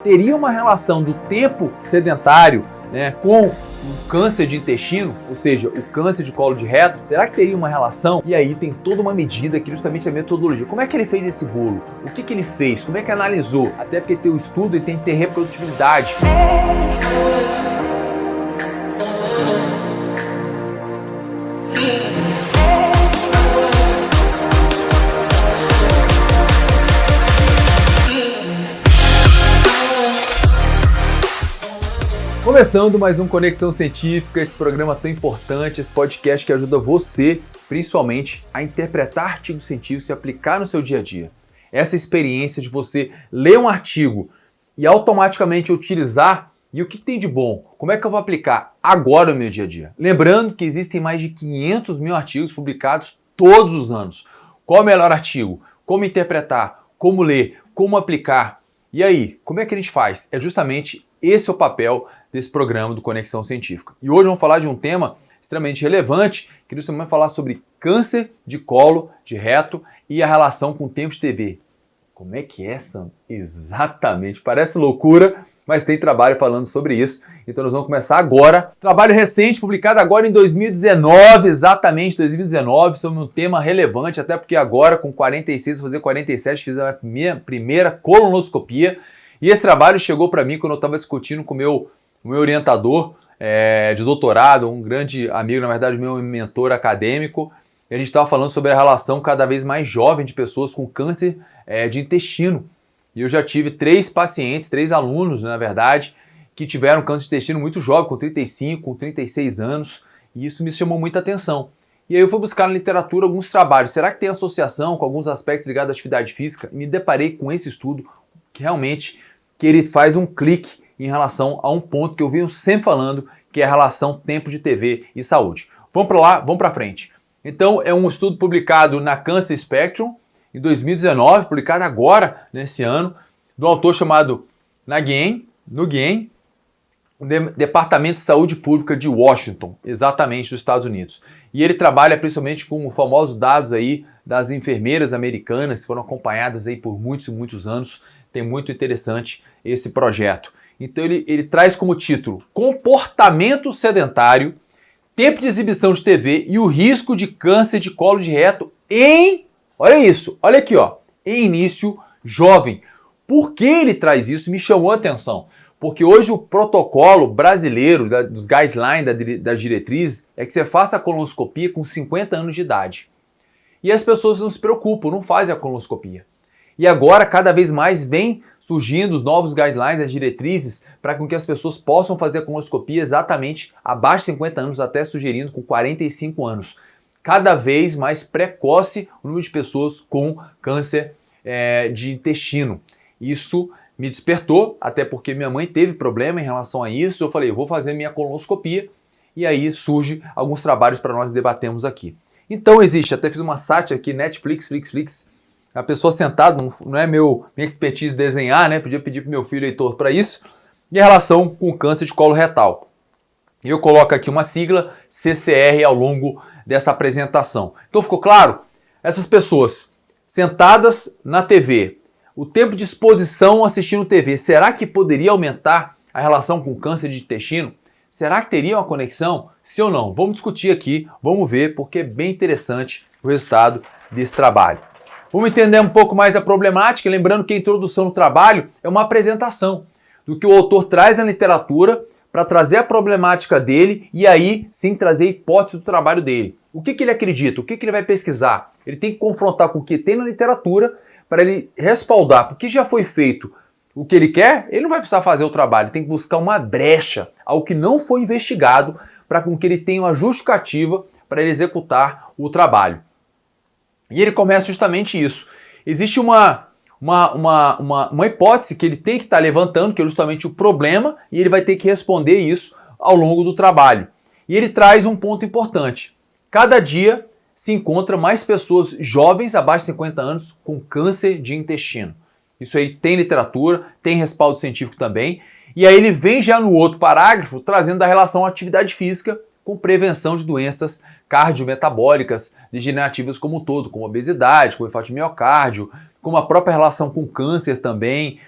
Teria uma relação do tempo sedentário, né, com o câncer de intestino, ou seja, o câncer de colo de reto? Será que teria uma relação? E aí tem toda uma medida que justamente é a metodologia. Como é que ele fez esse bolo? O que ele fez? Como é que analisou? Até porque tem o estudo e tem que ter reprodutibilidade. Começando mais um Conexão Científica, esse programa tão importante, esse podcast que ajuda você, principalmente, a interpretar artigos científicos e aplicar no seu dia a dia. Essa experiência de você ler um artigo e automaticamente utilizar, e o que tem de bom? Como é que eu vou aplicar agora no meu dia a dia? Lembrando que existem mais de 500 mil artigos publicados todos os anos. Qual é o melhor artigo? Como interpretar? Como ler? Como aplicar? E aí, como é que a gente faz? É justamente esse o papel desse programa do Conexão Científica. E hoje vamos falar de um tema extremamente relevante, que nós vamos falar sobre câncer de colo de reto e a relação com o tempo de TV. Como é que é, Sam? Exatamente, parece loucura, mas tem trabalho falando sobre isso. Então nós vamos começar agora. Trabalho recente, publicado agora em 2019, exatamente 2019, sobre um tema relevante, até porque agora com 46, vou fazer 47, fiz a minha primeira colonoscopia. E esse trabalho chegou para mim quando eu estava discutindo com o meu orientador de doutorado, um grande amigo, na verdade, meu mentor acadêmico. E a gente estava falando sobre a relação cada vez mais jovem de pessoas com câncer de intestino. E eu já tive 3 pacientes, 3 alunos, na verdade, que tiveram câncer de intestino muito jovem, com 35, com 36 anos. E isso me chamou muita atenção. E aí eu fui buscar na literatura alguns trabalhos. Será que tem associação com alguns aspectos ligados à atividade física? E me deparei com esse estudo que realmente ele faz um clique em relação a um ponto que eu venho sempre falando, que é a relação tempo de TV e saúde. Vamos para lá, vamos para frente. Então, é um estudo publicado na Cancer Spectrum, em 2019, publicado agora, nesse ano, do autor chamado Nguyen, do Departamento de Saúde Pública de Washington, exatamente dos Estados Unidos. E ele trabalha principalmente com os famosos dados aí das enfermeiras americanas, que foram acompanhadas aí por muitos e muitos anos. Tem muito interessante esse projeto. Então ele traz como título Comportamento Sedentário, Tempo de Exibição de TV e o Risco de Câncer de Colo de Reto olha isso, olha aqui, ó, em início jovem. Por que ele traz isso? Me chamou a atenção. Porque hoje o protocolo brasileiro, dos guidelines, das diretrizes, é que você faça a colonoscopia com 50 anos de idade. E as pessoas não se preocupam, não fazem a colonoscopia. E agora, cada vez mais, vem surgindo os novos guidelines, as diretrizes, para que as pessoas possam fazer a colonoscopia exatamente abaixo de 50 anos, até sugerindo com 45 anos. Cada vez mais precoce o número de pessoas com câncer de intestino. Isso me despertou, até porque minha mãe teve problema em relação a isso. Eu falei, eu vou fazer minha colonoscopia, e aí surge alguns trabalhos para nós debatermos aqui. Então existe, até fiz uma sátira aqui, Netflix, a pessoa sentada, não é minha expertise desenhar, né? Podia pedir para meu filho Heitor para isso. E a relação com o câncer de colo retal. E eu coloco aqui uma sigla, CCR, ao longo dessa apresentação. Então ficou claro? Essas pessoas sentadas na TV, o tempo de exposição assistindo TV, será que poderia aumentar a relação com o câncer de intestino? Será que teria uma conexão? Sim ou não? Vamos discutir aqui, vamos ver, porque é bem interessante o resultado desse trabalho. Vamos entender um pouco mais a problemática, lembrando que a introdução do trabalho é uma apresentação do que o autor traz na literatura para trazer a problemática dele e aí sim trazer a hipótese do trabalho dele. O que ele acredita? O que ele vai pesquisar? Ele tem que confrontar com o que tem na literatura para ele respaldar, porque já foi feito o que ele quer, ele não vai precisar fazer o trabalho, ele tem que buscar uma brecha, algo que não foi investigado, para que ele tenha uma justificativa para ele executar o trabalho. E ele começa justamente isso. Existe uma hipótese que ele tem que estar levantando, que é justamente o problema, e ele vai ter que responder isso ao longo do trabalho. E ele traz um ponto importante. Cada dia se encontra mais pessoas jovens, abaixo de 50 anos, com câncer de intestino. Isso aí tem literatura, tem respaldo científico também. E aí ele vem já no outro parágrafo, trazendo a relação à atividade física com prevenção de doenças cardiometabólicas degenerativas como um todo, como obesidade, como infarto de miocárdio, como a própria relação com câncer também.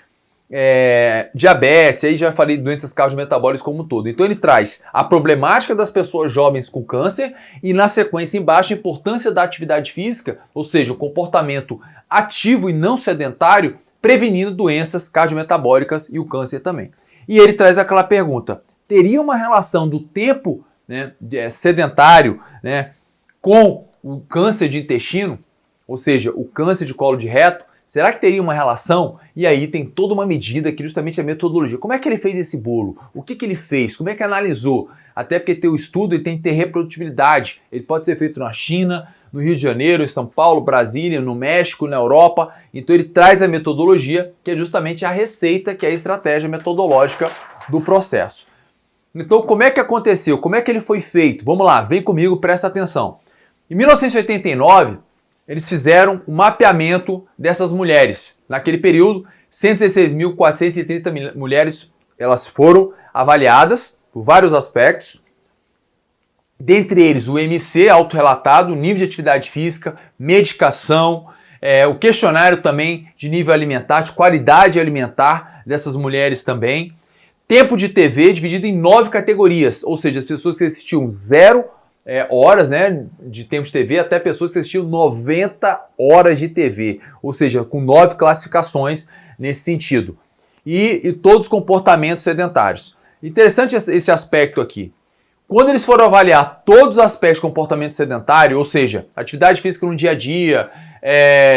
diabetes, aí já falei doenças cardiometabólicas como um todo. Então ele traz a problemática das pessoas jovens com câncer e na sequência embaixo a importância da atividade física, ou seja, o comportamento ativo e não sedentário, prevenindo doenças cardiometabólicas e o câncer também. E ele traz aquela pergunta, teria uma relação do tempo, né, sedentário, né, com o câncer de intestino, ou seja, o câncer de colo de reto? Será que teria uma relação? E aí tem toda uma medida que justamente é a metodologia. Como é que ele fez esse bolo? O que ele fez? Como é que analisou? Até porque o estudo ele tem que ter reprodutibilidade. Ele pode ser feito na China, no Rio de Janeiro, em São Paulo, Brasília, no México, na Europa. Então ele traz a metodologia, que é justamente a receita, que é a estratégia metodológica do processo. Então como é que aconteceu? Como é que ele foi feito? Vamos lá, vem comigo, presta atenção. Em 1989, eles fizeram um mapeamento dessas mulheres. Naquele período, 116.430 mulheres elas foram avaliadas por vários aspectos. Dentre eles, o MC autorrelatado, nível de atividade física, medicação, o questionário também de nível alimentar, de qualidade alimentar dessas mulheres também. Tempo de TV dividido em 9 categorias, ou seja, as pessoas que assistiam 0 horas, né, de tempo de TV, até pessoas que assistiam 90 horas de TV, ou seja, com 9 classificações nesse sentido. E todos os comportamentos sedentários. Interessante esse aspecto aqui. Quando eles foram avaliar todos os aspectos de comportamento sedentário, ou seja, atividade física no dia a dia,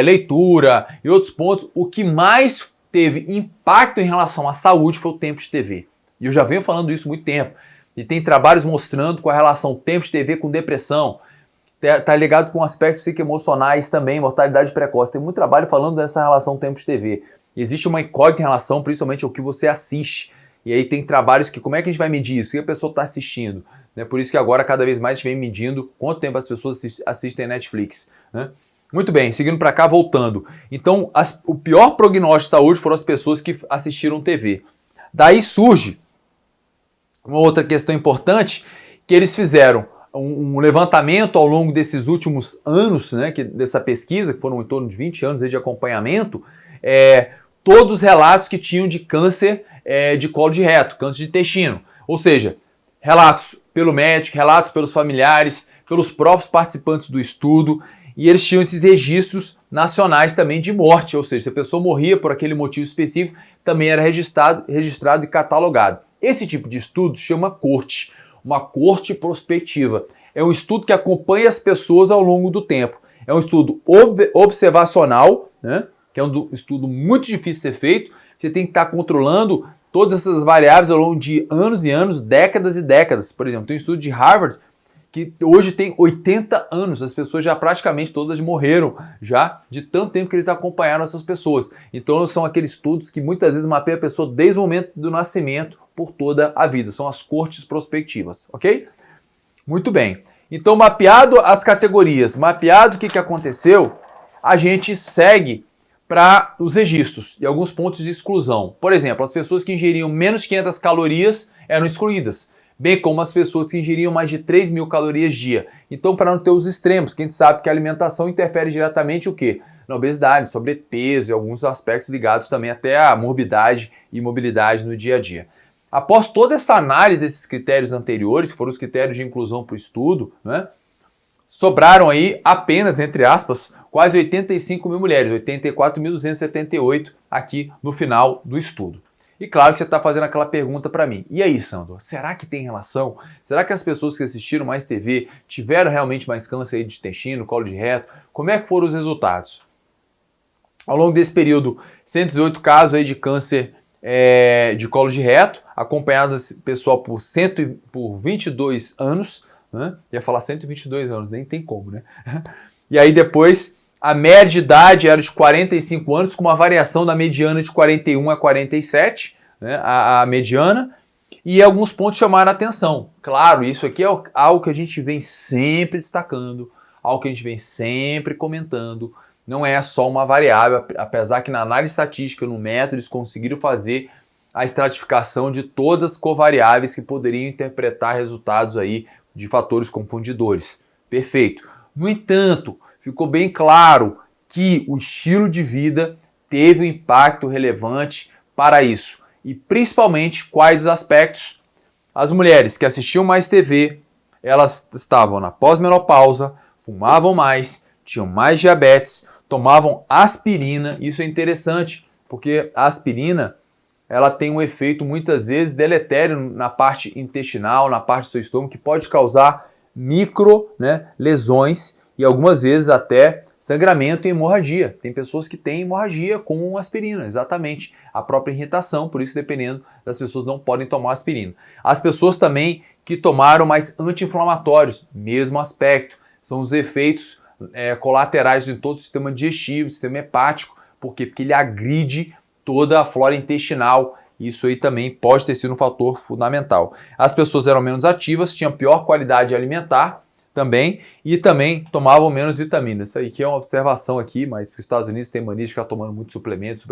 leitura e outros pontos, o que mais teve impacto em relação à saúde foi o tempo de TV. E eu já venho falando isso há muito tempo. E tem trabalhos mostrando com a relação tempo de TV com depressão. Está ligado com aspectos psicoemocionais também, mortalidade precoce. Tem muito trabalho falando dessa relação tempo de TV. Existe uma incógnita em relação principalmente ao que você assiste. E aí tem trabalhos que, como é que a gente vai medir isso? O que a pessoa está assistindo? Né? Por isso que agora cada vez mais a gente vem medindo quanto tempo as pessoas assistem Netflix. Né? Muito bem, seguindo para cá, voltando. Então, o pior prognóstico de saúde foram as pessoas que assistiram TV. Daí surge uma outra questão importante, que eles fizeram um levantamento ao longo desses últimos anos, né, dessa pesquisa, que foram em torno de 20 anos de acompanhamento, todos os relatos que tinham de câncer de colo de reto, câncer de intestino. Ou seja, relatos pelo médico, relatos pelos familiares, pelos próprios participantes do estudo, e eles tinham esses registros nacionais também de morte, ou seja, se a pessoa morria por aquele motivo específico, também era registrado e catalogado. Esse tipo de estudo chama corte, uma corte prospectiva. É um estudo que acompanha as pessoas ao longo do tempo. É um estudo observacional, né? Que é um estudo muito difícil de ser feito. Você tem que estar controlando todas essas variáveis ao longo de anos e anos, décadas e décadas. Por exemplo, tem um estudo de Harvard que hoje tem 80 anos. As pessoas já praticamente todas morreram já de tanto tempo que eles acompanharam essas pessoas. Então são aqueles estudos que muitas vezes mapeiam a pessoa desde o momento do nascimento por toda a vida. São as cortes prospectivas, ok? Muito bem. Então, mapeado as categorias, mapeado o que aconteceu, a gente segue para os registros e alguns pontos de exclusão. Por exemplo, as pessoas que ingeriam menos de 500 calorias eram excluídas, bem como as pessoas que ingeriam mais de 3.000 calorias dia. Então, para não ter os extremos, que a gente sabe que a alimentação interfere diretamente o quê? Na obesidade, sobrepeso e alguns aspectos ligados também até à morbidade e mobilidade no dia a dia. Após toda essa análise desses critérios anteriores, que foram os critérios de inclusão para o estudo, né, sobraram aí apenas, entre aspas, quase 85 mil mulheres, 84.278 aqui no final do estudo. E claro que você está fazendo aquela pergunta para mim. E aí, Sandro, será que tem relação? Será que as pessoas que assistiram mais TV tiveram realmente mais câncer aí de intestino, colo de reto? Como é que foram os resultados? Ao longo desse período, 118 casos aí de câncer de colo de reto, acompanhado esse pessoal por 22 anos, né? Ia falar 122 anos, nem tem como, né? E aí depois, a média de idade era de 45 anos, com uma variação da mediana de 41 a 47, né? A mediana, e alguns pontos chamaram a atenção. Claro, isso aqui é algo que a gente vem sempre destacando, algo que a gente vem sempre comentando. Não é só uma variável, apesar que na análise estatística, no método, eles conseguiram fazer a estratificação de todas as covariáveis que poderiam interpretar resultados aí de fatores confundidores. Perfeito. No entanto, ficou bem claro que o estilo de vida teve um impacto relevante para isso. E principalmente quais os aspectos? As mulheres que assistiam mais TV, elas estavam na pós-menopausa, fumavam mais, tinham mais diabetes, tomavam aspirina. Isso é interessante, porque a aspirina ela tem um efeito muitas vezes deletério na parte intestinal, na parte do seu estômago, que pode causar micro, lesões e algumas vezes até sangramento e hemorragia. Tem pessoas que têm hemorragia com aspirina, exatamente. A própria irritação, por isso, dependendo das pessoas, não podem tomar aspirina. As pessoas também que tomaram mais anti-inflamatórios, mesmo aspecto. São os efeitos colaterais em todo o sistema digestivo, sistema hepático. Por quê? Porque ele agride toda a flora intestinal. Isso aí também pode ter sido um fator fundamental. As pessoas eram menos ativas, tinham pior qualidade alimentar também e também tomavam menos vitaminas. Isso aí que é uma observação aqui, mas os Estados Unidos tem mania de ficar tomando muito suplemento,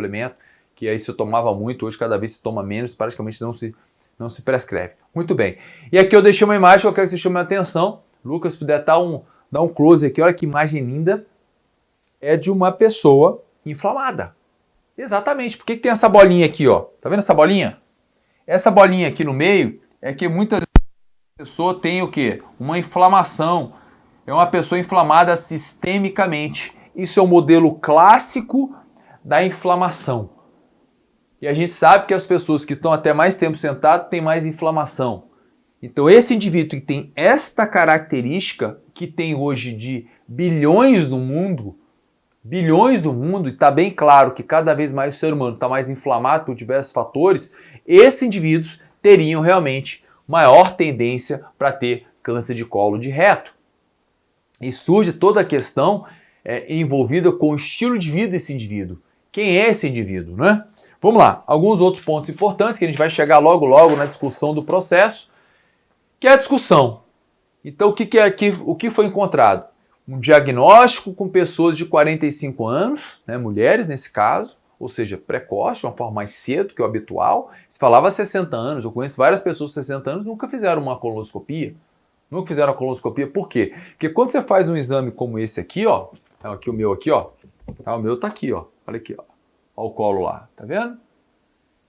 que aí se tomava muito, hoje cada vez se toma menos, praticamente não se prescreve. Muito bem. E aqui eu deixei uma imagem que eu quero que você chame a atenção. Lucas, puder dar um close aqui, olha que imagem linda. É de uma pessoa inflamada. Exatamente. Por que tem essa bolinha aqui, ó? Tá vendo essa bolinha? Essa bolinha aqui no meio é que muitas vezes a pessoa tem o quê? Uma inflamação. É uma pessoa inflamada sistemicamente. Isso é o modelo clássico da inflamação. E a gente sabe que as pessoas que estão até mais tempo sentadas têm mais inflamação. Então esse indivíduo que tem esta característica, que tem hoje de bilhões no mundo, e está bem claro que cada vez mais o ser humano está mais inflamado por diversos fatores, esses indivíduos teriam realmente maior tendência para ter câncer de colo de reto. E surge toda a questão envolvida com o estilo de vida desse indivíduo. Quem é esse indivíduo, né? Vamos lá, alguns outros pontos importantes que a gente vai chegar logo na discussão do processo, que é a discussão. Então o que foi encontrado? Um diagnóstico com pessoas de 45 anos, mulheres nesse caso, ou seja, precoce, de uma forma mais cedo que o habitual. Se falava 60 anos, eu conheço várias pessoas de 60 anos que nunca fizeram uma colonoscopia. Por quê? Porque quando você faz um exame como esse aqui, ó, aqui o meu aqui, ó, o meu tá aqui, ó, olha aqui, ó, olha o colo lá, tá vendo?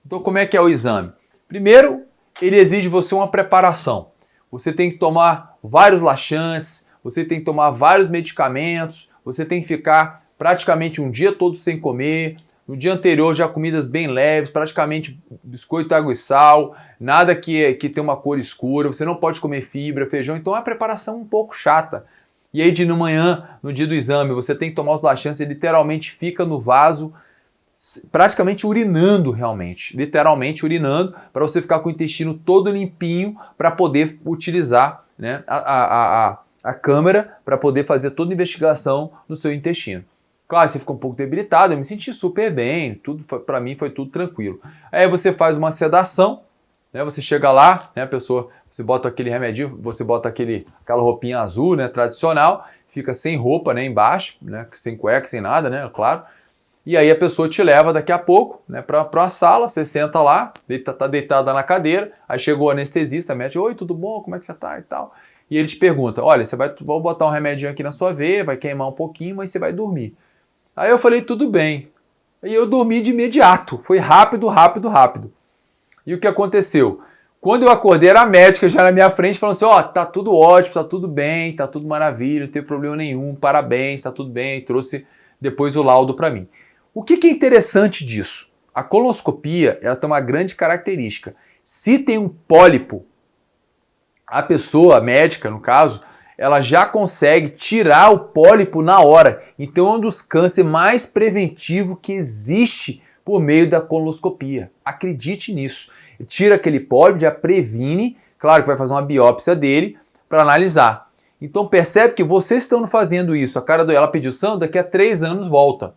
Então como é que é o exame? Primeiro, ele exige de você uma preparação. Você tem que tomar vários laxantes, você tem que tomar vários medicamentos, você tem que ficar praticamente um dia todo sem comer, no dia anterior já comidas bem leves, praticamente biscoito, água e sal, nada que tenha uma cor escura, você não pode comer fibra, feijão, então é uma preparação um pouco chata. E aí de manhã, no dia do exame, você tem que tomar os laxantes, você literalmente fica no vaso, praticamente urinando realmente, literalmente urinando, para você ficar com o intestino todo limpinho, para poder utilizar a câmera para poder fazer toda a investigação no seu intestino. Claro, você fica um pouco debilitado, eu me senti super bem, para mim foi tudo tranquilo. Aí você faz uma sedação, você chega lá, a pessoa, você bota aquele remedinho, você bota aquela roupinha azul, tradicional, fica sem roupa, embaixo, sem cueca, sem nada, claro. E aí a pessoa te leva daqui a pouco, para a sala, você senta lá, tá deitada na cadeira, aí chegou o anestesista, médico, oi, tudo bom, como é que você tá e tal. E ele te pergunta, olha, vou botar um remedinho aqui na sua veia, vai queimar um pouquinho, mas você vai dormir. Aí eu falei, tudo bem. E eu dormi de imediato, foi rápido. E o que aconteceu? Quando eu acordei, era a médica já na minha frente, falando assim, tá tudo ótimo, tá tudo bem, tá tudo maravilha, não tem problema nenhum, parabéns, tá tudo bem, e trouxe depois o laudo para mim. O que é interessante disso? A colonoscopia, ela tem uma grande característica. Se tem um pólipo, a pessoa, a médica no caso, ela já consegue tirar o pólipo na hora. Então é um dos cânceres mais preventivos que existe por meio da colonoscopia. Acredite nisso. Tira aquele pólipo, já previne, claro que vai fazer uma biópsia dele para analisar. Então percebe que vocês estão fazendo isso. A cara dela pediu sangue, daqui a 3 anos volta.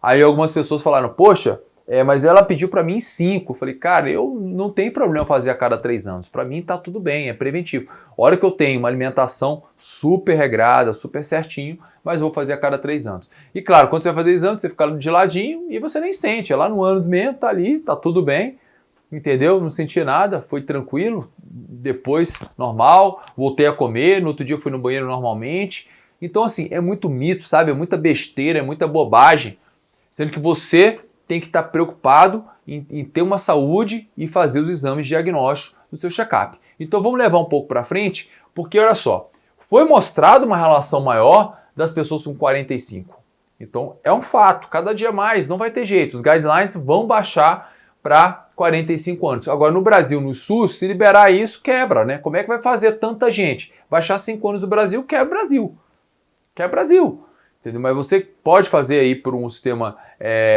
Aí algumas pessoas falaram, poxa, mas ela pediu para mim 5. Eu falei, cara, eu não tenho problema fazer a cada 3 anos. Para mim tá tudo bem, é preventivo. A hora que eu tenho uma alimentação super regrada, super certinho, mas vou fazer a cada 3 anos. E claro, quando você vai fazer exame, você fica de ladinho e você nem sente. É lá no ânus mesmo, tá ali, tá tudo bem. Entendeu? Não senti nada, foi tranquilo. Depois, normal, voltei a comer. No outro dia eu fui no banheiro normalmente. Então assim, é muito mito, sabe? É muita besteira, é muita bobagem. Sendo que você tem que estar preocupado em ter uma saúde e fazer os exames diagnósticos do seu check-up. Então vamos levar um pouco para frente, porque olha só, foi mostrado uma relação maior das pessoas com 45. Então é um fato, cada dia mais, não vai ter jeito, os guidelines vão baixar para 45 anos. Agora no Brasil, no SUS, se liberar isso, quebra, né? Como é que vai fazer tanta gente? Baixar 5 anos no Brasil, quebra o Brasil. Quebra o Brasil. Entendeu? Mas você pode fazer aí por um sistema,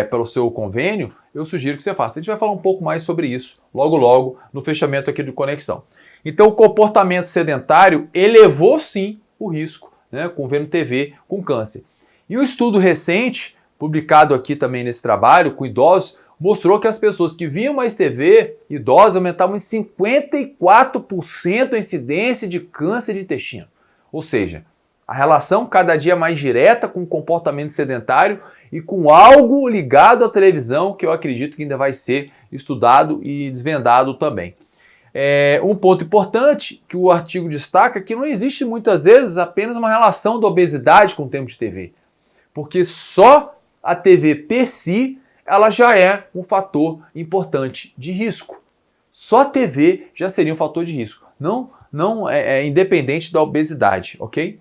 pelo seu convênio, eu sugiro que você faça. A gente vai falar um pouco mais sobre isso logo no fechamento aqui do Conexão. Então o comportamento sedentário elevou sim o risco, né, com vendo TV com câncer. E um estudo recente, publicado aqui também nesse trabalho, com idosos, mostrou que as pessoas que viam mais TV, idosos, aumentavam em 54% a incidência de câncer de intestino. Ou seja, a relação cada dia mais direta com o comportamento sedentário e com algo ligado à televisão, que eu acredito que ainda vai ser estudado e desvendado também. Um ponto importante que o artigo destaca é que não existe muitas vezes apenas uma relação da obesidade com o tempo de TV, porque só a TV per si ela já é um fator importante de risco. Só a TV já seria um fator de risco, não é independente da obesidade, ok?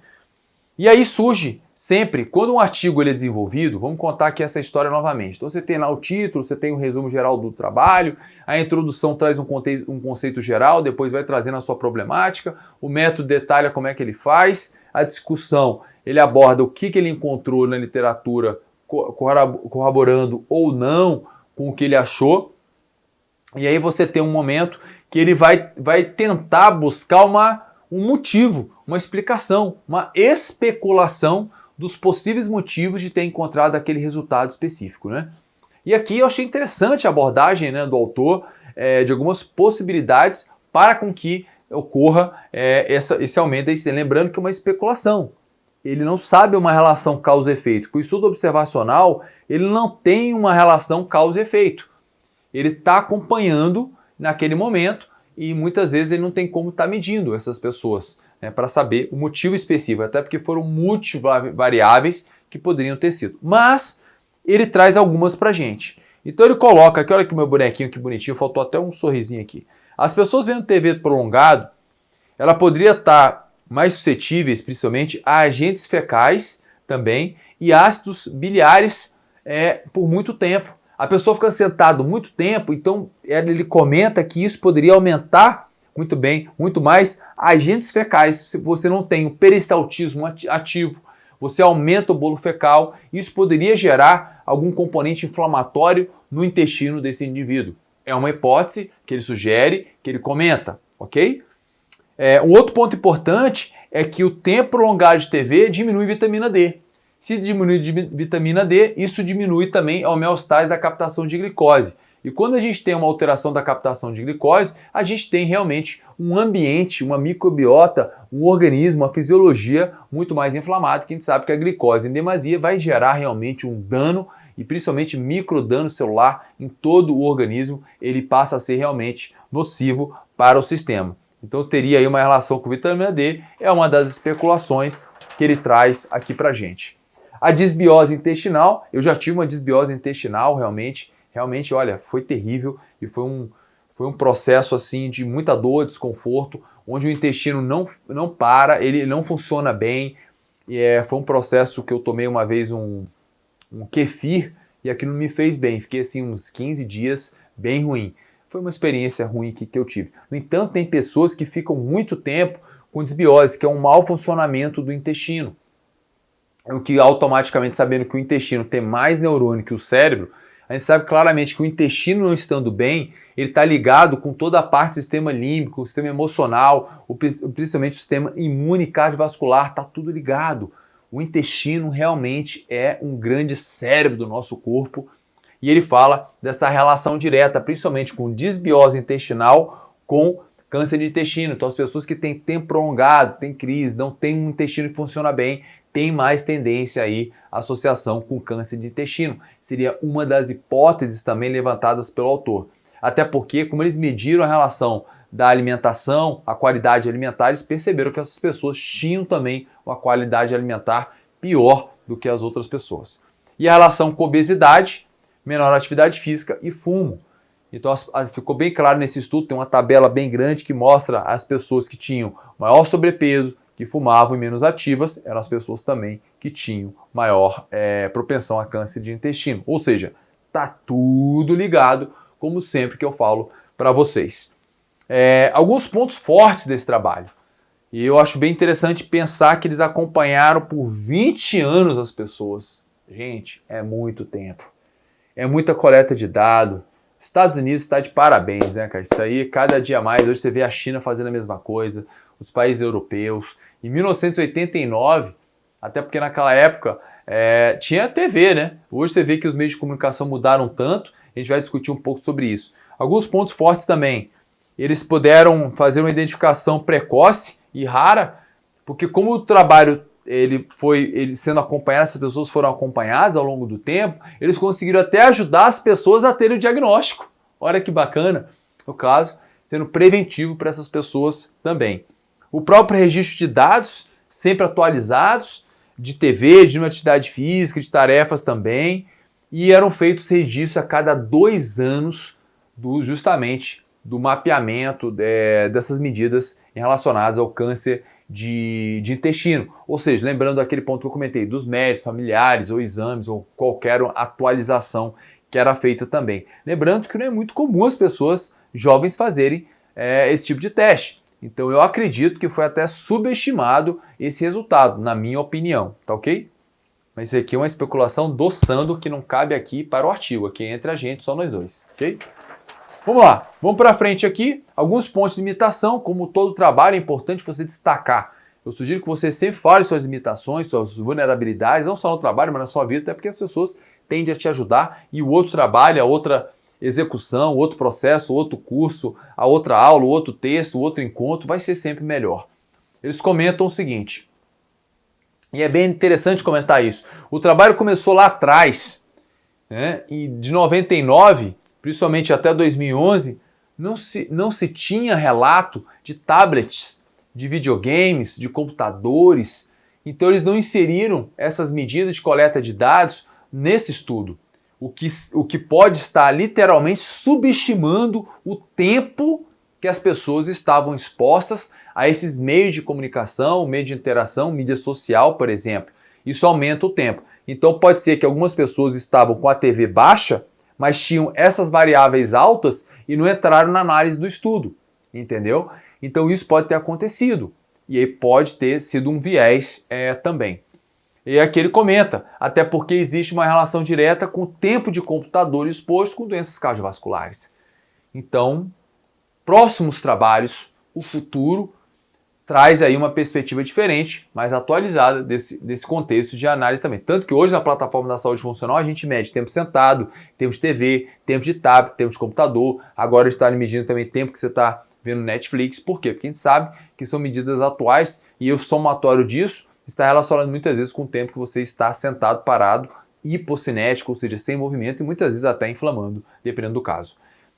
E aí surge sempre, quando um artigo ele é desenvolvido, vamos contar aqui essa história novamente. Então você tem lá o título, você tem um resumo geral do trabalho, a introdução traz um conceito geral, depois vai trazendo a sua problemática, o método detalha como é que ele faz, a discussão ele aborda o que ele encontrou na literatura, corroborando ou não com o que ele achou, e aí você tem um momento que ele vai tentar buscar um motivo, uma explicação, uma especulação dos possíveis motivos de ter encontrado aquele resultado específico, né? E aqui eu achei interessante a abordagem, né, do autor de algumas possibilidades para com que ocorra esse aumento. Lembrando que é uma especulação. Ele não sabe uma relação causa e efeito. O estudo observacional ele não tem uma relação causa e efeito. Ele está acompanhando naquele momento e muitas vezes ele não tem como estar medindo essas pessoas, né, para saber o motivo específico, até porque foram multivariáveis que poderiam ter sido. Mas ele traz algumas para a gente. Então ele coloca aqui, olha que meu bonequinho que bonitinho, faltou até um sorrisinho aqui. As pessoas vendo TV prolongado, ela poderia estar mais suscetíveis, principalmente, a agentes fecais também e ácidos biliares por muito tempo. A pessoa fica sentada muito tempo, então ele comenta que isso poderia aumentar muito mais agentes fecais. Se você não tem o peristaltismo ativo, você aumenta o bolo fecal, isso poderia gerar algum componente inflamatório no intestino desse indivíduo. É uma hipótese que ele sugere, que ele comenta, ok? Um outro ponto importante é que o tempo prolongado de TV diminui vitamina D. Se diminui vitamina D, isso diminui também a homeostase da captação de glicose. E quando a gente tem uma alteração da captação de glicose, a gente tem realmente um ambiente, uma microbiota, um organismo, uma fisiologia muito mais inflamada, que a gente sabe que a glicose em demasia vai gerar realmente um dano, e principalmente microdano celular em todo o organismo, ele passa a ser realmente nocivo para o sistema. Então teria aí uma relação com vitamina D, é uma das especulações que ele traz aqui pra gente. A disbiose intestinal, eu já tive uma disbiose intestinal realmente, olha, foi terrível e foi um processo assim de muita dor, desconforto, onde o intestino não para, ele não funciona bem, e foi um processo que eu tomei uma vez um kefir e aquilo me fez bem, fiquei assim uns 15 dias bem ruim. Foi uma experiência ruim que eu tive. No entanto, tem pessoas que ficam muito tempo com disbiose, que é um mau funcionamento do intestino. O que automaticamente, sabendo que o intestino tem mais neurônio que o cérebro, a gente sabe claramente que o intestino não estando bem, ele está ligado com toda a parte do sistema límbico, o sistema emocional, principalmente o sistema imune cardiovascular, está tudo ligado. O intestino realmente é um grande cérebro do nosso corpo e ele fala dessa relação direta, principalmente com disbiose intestinal com câncer de intestino. Então as pessoas que têm tempo prolongado, têm crise, não têm um intestino que funciona bem, tem mais tendência aí à associação com câncer de intestino. Seria uma das hipóteses também levantadas pelo autor. Até porque, como eles mediram a relação da alimentação, a qualidade alimentar, eles perceberam que essas pessoas tinham também uma qualidade alimentar pior do que as outras pessoas. E a relação com obesidade, menor atividade física e fumo. Então ficou bem claro nesse estudo, tem uma tabela bem grande que mostra as pessoas que tinham maior sobrepeso, que fumavam e menos ativas, eram as pessoas também que tinham maior propensão a câncer de intestino. Ou seja, tá tudo ligado, como sempre que eu falo para vocês. Alguns pontos fortes desse trabalho. E eu acho bem interessante pensar que eles acompanharam por 20 anos as pessoas. Gente, é muito tempo. É muita coleta de dados. Estados Unidos está de parabéns, né, cara? Isso aí, cada dia mais. Hoje você vê a China fazendo a mesma coisa, os países europeus. Em 1989, até porque naquela época tinha TV, né? Hoje você vê que os meios de comunicação mudaram tanto, a gente vai discutir um pouco sobre isso. Alguns pontos fortes também. Eles puderam fazer uma identificação precoce e rara, porque como o trabalho ele sendo acompanhado, essas pessoas foram acompanhadas ao longo do tempo, eles conseguiram até ajudar as pessoas a terem o diagnóstico. Olha que bacana, no caso, sendo preventivo para essas pessoas também. O próprio registro de dados, sempre atualizados, de TV, de uma atividade física, de tarefas também, e eram feitos registros a cada 2 anos justamente do mapeamento dessas medidas relacionadas ao câncer de intestino. Ou seja, lembrando aquele ponto que eu comentei, dos médicos, familiares ou exames ou qualquer atualização que era feita também. Lembrando que não é muito comum as pessoas jovens fazerem esse tipo de teste. Então eu acredito que foi até subestimado esse resultado, na minha opinião, tá ok? Mas isso aqui é uma especulação do Sandro que não cabe aqui para o artigo, aqui entre a gente, só nós dois, ok? Vamos lá, vamos para frente aqui. Alguns pontos de limitação, como todo trabalho, é importante você destacar. Eu sugiro que você sempre fale suas limitações, suas vulnerabilidades, não só no trabalho, mas na sua vida, até porque as pessoas tendem a te ajudar e o outro trabalho, a outra execução, o outro processo, o outro curso, a outra aula, o outro texto, o outro encontro, vai ser sempre melhor. Eles comentam o seguinte, e é bem interessante comentar isso. O trabalho começou lá atrás, né, e de 99... principalmente até 2011, não se tinha relato de tablets, de videogames, de computadores. Então eles não inseriram essas medidas de coleta de dados nesse estudo. O que pode estar literalmente subestimando o tempo que as pessoas estavam expostas a esses meios de comunicação, meio de interação, mídia social, por exemplo. Isso aumenta o tempo. Então pode ser que algumas pessoas estavam com a TV baixa, mas tinham essas variáveis altas e não entraram na análise do estudo, entendeu? Então isso pode ter acontecido, e aí pode ter sido um viés também. E aqui ele comenta, até porque existe uma relação direta com o tempo de computador exposto com doenças cardiovasculares. Então, próximos trabalhos, o futuro, traz aí uma perspectiva diferente, mais atualizada desse contexto de análise também. Tanto que hoje na plataforma da saúde funcional a gente mede tempo sentado, tempo de TV, tempo de tablet, tempo de computador. Agora está medindo também tempo que você está vendo Netflix. Por quê? Porque a gente sabe que são medidas atuais e o somatório disso está relacionado muitas vezes com o tempo que você está sentado, parado, hipocinético, ou seja, sem movimento e muitas vezes até inflamando, dependendo do caso.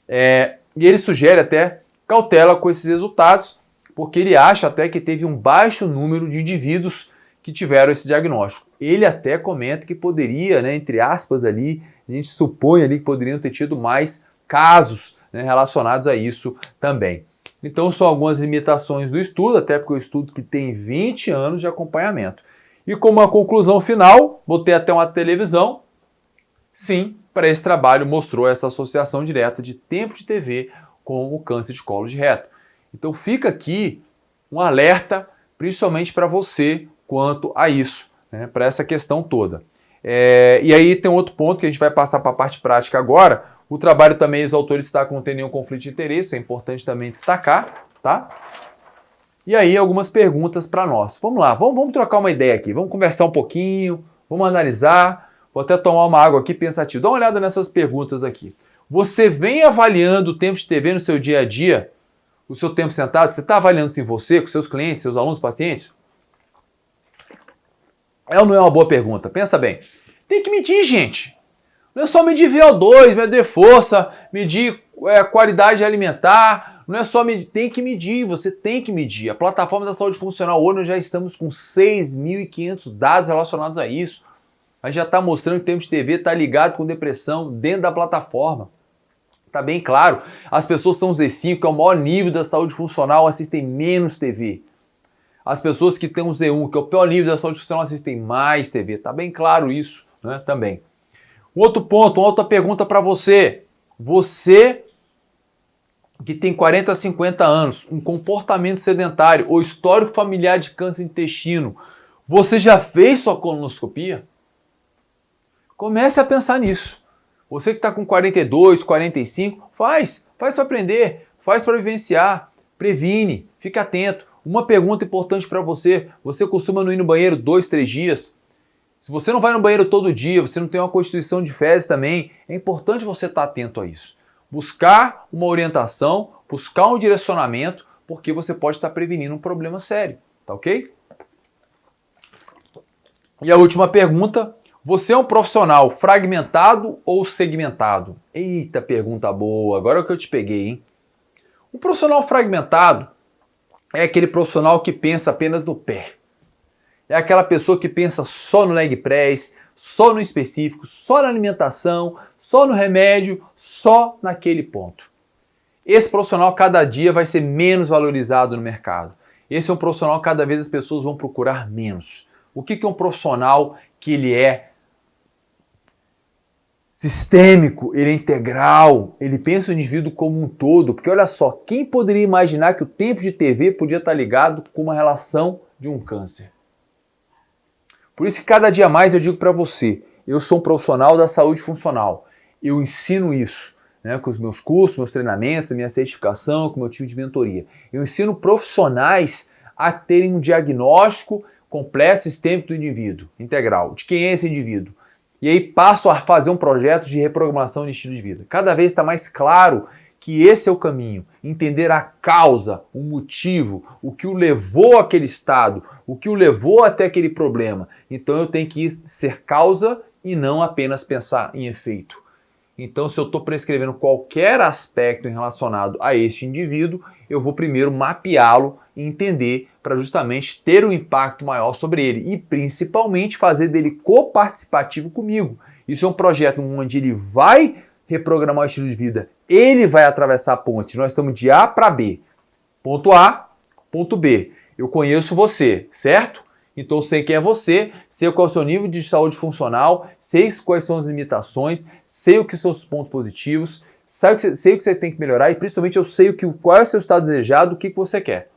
E ele sugere até cautela com esses resultados, porque ele acha até que teve um baixo número de indivíduos que tiveram esse diagnóstico. Ele até comenta que poderia, né, entre aspas ali, a gente supõe ali que poderiam ter tido mais casos, né, relacionados a isso também. Então são algumas limitações do estudo, até porque o estudo que tem 20 anos de acompanhamento. E como uma conclusão final, botei até uma televisão, sim, para esse trabalho mostrou essa associação direta de tempo de TV com o câncer de colo de reto. Então fica aqui um alerta, principalmente para você, quanto a isso, né, para essa questão toda. E aí tem um outro ponto que a gente vai passar para a parte prática agora. O trabalho também, os autores destacam que não tem nenhum conflito de interesse, é importante também destacar, tá? E aí algumas perguntas para nós. Vamos lá, vamos trocar uma ideia aqui, vamos conversar um pouquinho, vamos analisar. Vou até tomar uma água aqui pensativo. Dá uma olhada nessas perguntas aqui. Você vem avaliando o tempo de TV no seu dia a dia? O seu tempo sentado? Você está avaliando isso em você, com seus clientes, seus alunos, pacientes? É ou não é uma boa pergunta? Pensa bem. Tem que medir, gente. Não é só medir VO2, medir força, medir qualidade alimentar. Não é só medir, tem que medir, você tem que medir. A plataforma da saúde funcional hoje nós já estamos com 6.500 dados relacionados a isso. A gente já está mostrando que o tempo de TV está ligado com depressão dentro da plataforma. Tá bem claro. As pessoas são Z5, que é o maior nível da saúde funcional, assistem menos TV. As pessoas que têm um Z1, que é o pior nível da saúde funcional, assistem mais TV. Tá bem claro isso, né? Também. Um outro ponto, uma outra pergunta para você. Você que tem 40 a 50 anos, um comportamento sedentário ou histórico familiar de câncer de intestino, você já fez sua colonoscopia? Comece a pensar nisso. Você que está com 42, 45, faz para aprender, faz para vivenciar, previne, fica atento. Uma pergunta importante para você, você costuma não ir no banheiro 2, 3 dias? Se você não vai no banheiro todo dia, você não tem uma constituição de fezes também, é importante você estar atento a isso. Buscar uma orientação, buscar um direcionamento, porque você pode estar prevenindo um problema sério, tá ok? E a última pergunta, você é um profissional fragmentado ou segmentado? Eita, pergunta boa, agora é o que eu te peguei, hein? Um profissional fragmentado é aquele profissional que pensa apenas no pé. É aquela pessoa que pensa só no leg press, só no específico, só na alimentação, só no remédio, só naquele ponto. Esse profissional cada dia vai ser menos valorizado no mercado. Esse é um profissional que cada vez as pessoas vão procurar menos. O que é um profissional que ele é sistêmico, ele é integral, ele pensa o indivíduo como um todo? Porque olha só, quem poderia imaginar que o tempo de TV podia estar ligado com uma relação de um câncer? Por isso que cada dia mais eu digo para você, eu sou um profissional da saúde funcional. Eu ensino isso, né, com os meus cursos, meus treinamentos, a minha certificação, com o meu time de mentoria. Eu ensino profissionais a terem um diagnóstico completo, sistêmico do indivíduo, integral. De quem é esse indivíduo? E aí passo a fazer um projeto de reprogramação de estilo de vida. Cada vez está mais claro que esse é o caminho. Entender a causa, o motivo, o que o levou àquele estado, o que o levou até aquele problema. Então eu tenho que ser causa e não apenas pensar em efeito. Então, se eu estou prescrevendo qualquer aspecto relacionado a este indivíduo, eu vou primeiro mapeá-lo e entender para justamente ter um impacto maior sobre ele e principalmente fazer dele coparticipativo comigo. Isso é um projeto onde ele vai reprogramar o estilo de vida, ele vai atravessar a ponte. Nós estamos de A para B. Ponto A, ponto B. Eu conheço você, certo? Então eu sei quem é você, sei qual é o seu nível de saúde funcional, sei quais são as limitações, sei o que são os pontos positivos, sei o que você tem que melhorar e principalmente eu sei qual é o seu estado desejado, o que você quer.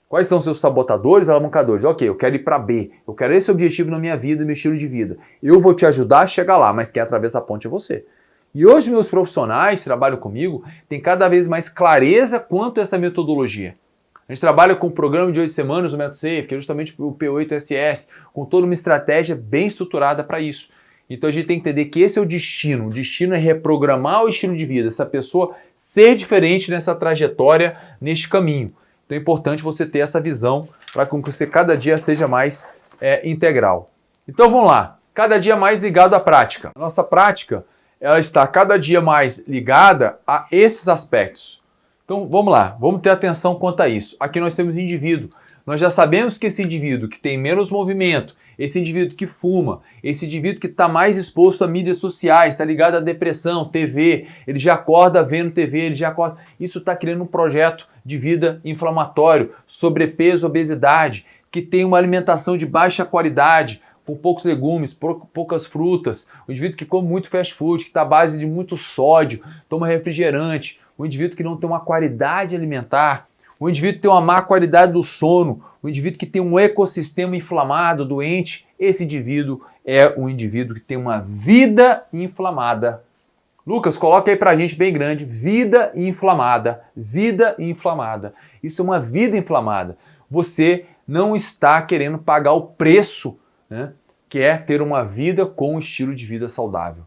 Quais são os seus sabotadores, alavancadores? Ok, eu quero ir para B, eu quero esse objetivo na minha vida, no meu estilo de vida. Eu vou te ajudar a chegar lá, mas quem atravessa a ponte é você. E hoje meus profissionais que trabalham comigo têm cada vez mais clareza quanto a essa metodologia. A gente trabalha com um programa de 8 semanas, o Método Safe, que é justamente o P8SS, com toda uma estratégia bem estruturada para isso. Então a gente tem que entender que esse é o destino. O destino é reprogramar o estilo de vida, essa pessoa ser diferente nessa trajetória, neste caminho. Então é importante você ter essa visão para que você cada dia seja mais integral. Então vamos lá, cada dia mais ligado à prática. A nossa prática ela está cada dia mais ligada a esses aspectos. Então vamos lá, vamos ter atenção quanto a isso. Aqui nós temos indivíduo. Nós já sabemos que esse indivíduo que tem menos movimento, esse indivíduo que fuma, esse indivíduo que está mais exposto a mídias sociais, está ligado à depressão, TV, ele já acorda vendo TV, ele já acorda. Isso está criando um projeto de vida inflamatório, sobrepeso, obesidade, que tem uma alimentação de baixa qualidade, com poucos legumes, poucas frutas, o indivíduo que come muito fast food, que está à base de muito sódio, toma refrigerante, o indivíduo que não tem uma qualidade alimentar, o indivíduo que tem uma má qualidade do sono, o indivíduo que tem um ecossistema inflamado, doente, esse indivíduo é um indivíduo que tem uma vida inflamada. Lucas, coloca aí pra gente bem grande, vida inflamada, vida inflamada. Isso é uma vida inflamada. Você não está querendo pagar o preço, né, que é ter uma vida com um estilo de vida saudável.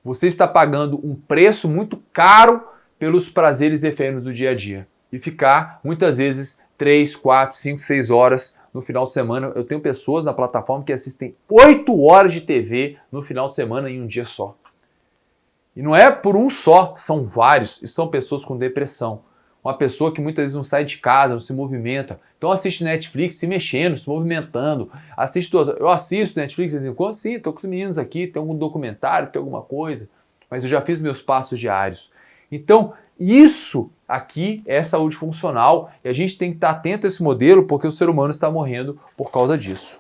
Você está pagando um preço muito caro pelos prazeres efêmeros do dia a dia e ficar muitas vezes 3, 4, 5, 6 horas no final de semana. Eu tenho pessoas na plataforma que assistem 8 horas de TV no final de semana em um dia só. E não é por um só, são vários, e são pessoas com depressão. Uma pessoa que muitas vezes não sai de casa, não se movimenta. Então assiste Netflix se mexendo, se movimentando. Eu assisto Netflix de vez em quando, sim, estou com os meninos aqui, tem algum documentário, tem alguma coisa. Mas eu já fiz meus passos diários. Então, isso aqui é saúde funcional e a gente tem que estar atento a esse modelo porque o ser humano está morrendo por causa disso.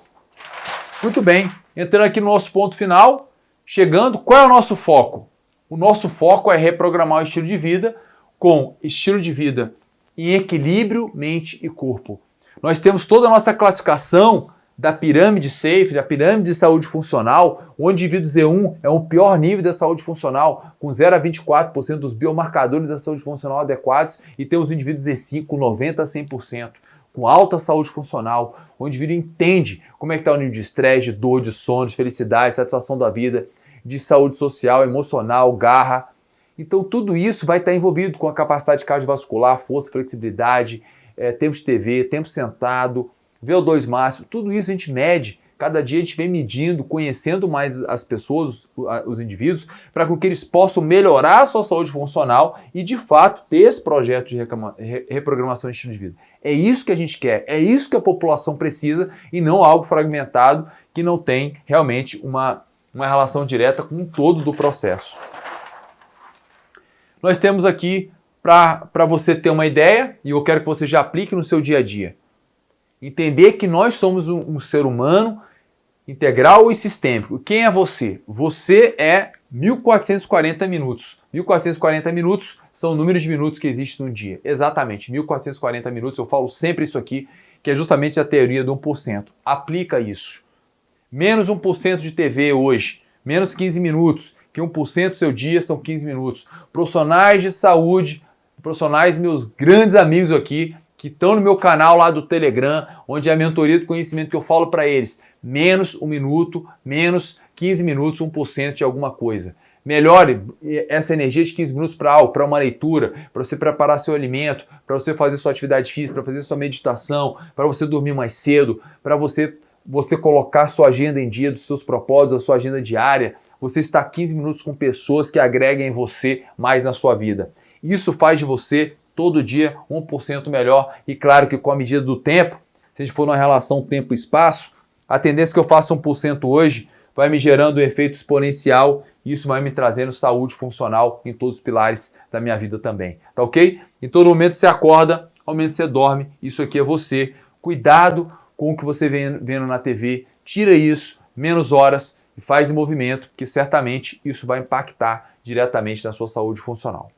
Muito bem, entrando aqui no nosso ponto final, chegando, qual é o nosso foco? O nosso foco é reprogramar o estilo de vida com estilo de vida em equilíbrio, mente e corpo. Nós temos toda a nossa classificação da pirâmide SAFE, da pirâmide de saúde funcional, o indivíduo Z1 é o pior nível da saúde funcional, com 0 a 24% dos biomarcadores da saúde funcional adequados, e temos o indivíduo Z5 com 90 a 100%, com alta saúde funcional, o indivíduo entende como é que está o nível de estresse, de dor, de sono, de felicidade, satisfação da vida, de saúde social, emocional, garra. Então tudo isso vai estar envolvido com a capacidade cardiovascular, força, flexibilidade, tempo de TV, tempo sentado, VO2 máximo, tudo isso a gente mede. Cada dia a gente vem medindo, conhecendo mais as pessoas, os indivíduos, para que eles possam melhorar a sua saúde funcional e, de fato, ter esse projeto de reprogramação de estilo de vida. É isso que a gente quer, é isso que a população precisa e não algo fragmentado que não tem realmente uma relação direta com o todo do processo. Nós temos aqui, para você ter uma ideia, e eu quero que você já aplique no seu dia a dia, entender que nós somos um ser humano integral e sistêmico. Quem é você? Você é 1440 minutos. 1440 minutos são o número de minutos que existe no dia. Exatamente, 1440 minutos. Eu falo sempre isso aqui, que é justamente a teoria do 1%. Aplica isso. Menos 1% de TV hoje, menos 15 minutos, que 1% do seu dia são 15 minutos. Profissionais de saúde, profissionais, meus grandes amigos aqui, que estão no meu canal lá do Telegram, onde é a mentoria do conhecimento que eu falo para eles, menos 1 minuto, menos 15 minutos, 1% de alguma coisa. Melhore essa energia de 15 minutos para algo, para uma leitura, para você preparar seu alimento, para você fazer sua atividade física, para fazer sua meditação, para você dormir mais cedo, para você colocar sua agenda em dia dos seus propósitos, a sua agenda diária, você está 15 minutos com pessoas que agreguem em você mais na sua vida. Isso faz de você todo dia 1% melhor e claro que com a medida do tempo, se a gente for numa relação tempo-espaço, a tendência que eu faça 1% hoje vai me gerando um efeito exponencial e isso vai me trazendo saúde funcional em todos os pilares da minha vida também, tá ok? Em todo momento você acorda, ao momento você dorme, isso aqui é você. Cuidado com o que você vem vendo na TV, tira isso, menos horas e faz em movimento, que certamente isso vai impactar diretamente na sua saúde funcional.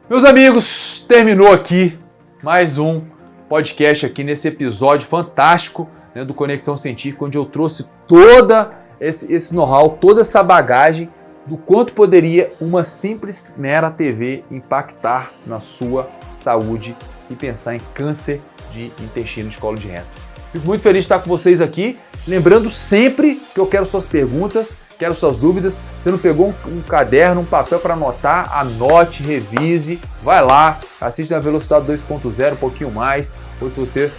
Meus amigos, terminou aqui mais um podcast aqui nesse episódio fantástico, né, do Conexão Científica, onde eu trouxe toda esse know-how, toda essa bagagem do quanto poderia uma simples mera TV impactar na sua saúde e pensar em câncer de intestino de colo de reto. Fico muito feliz de estar com vocês aqui, lembrando sempre que eu quero suas perguntas, quero suas dúvidas. Se não pegou um caderno, um papel para anotar, anote, revise, vai lá, assiste na velocidade 2.0, um pouquinho mais, ou se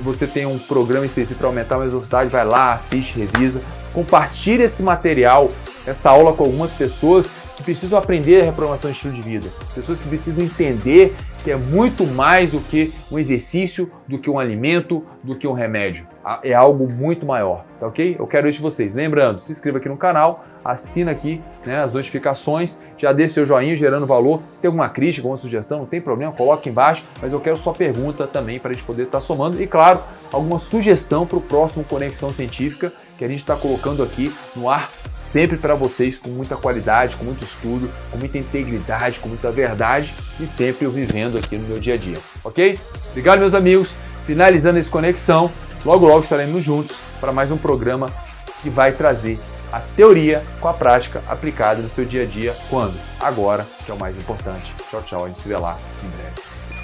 você tem um programa específico para aumentar a velocidade, vai lá, assiste, revisa, compartilhe esse material, essa aula com algumas pessoas que precisam aprender a reprogramação de estilo de vida, pessoas que precisam entender que é muito mais do que um exercício, do que um alimento, do que um remédio. É algo muito maior, tá ok? Eu quero isso de vocês. Lembrando, se inscreva aqui no canal, assina aqui, né, as notificações, já dê seu joinha gerando valor. Se tem alguma crítica, alguma sugestão, não tem problema, coloque aqui embaixo, mas eu quero sua pergunta também para a gente poder estar somando. E claro, alguma sugestão para o próximo Conexão Científica que a gente está colocando aqui no ar sempre para vocês, com muita qualidade, com muito estudo, com muita integridade, com muita verdade e sempre eu vivendo aqui no meu dia a dia, ok? Obrigado, meus amigos. Finalizando esse Conexão, logo estaremos juntos para mais um programa que vai trazer a teoria com a prática aplicada no seu dia a dia. Quando? Agora, que é o mais importante. Tchau, tchau. A gente se vê lá em breve.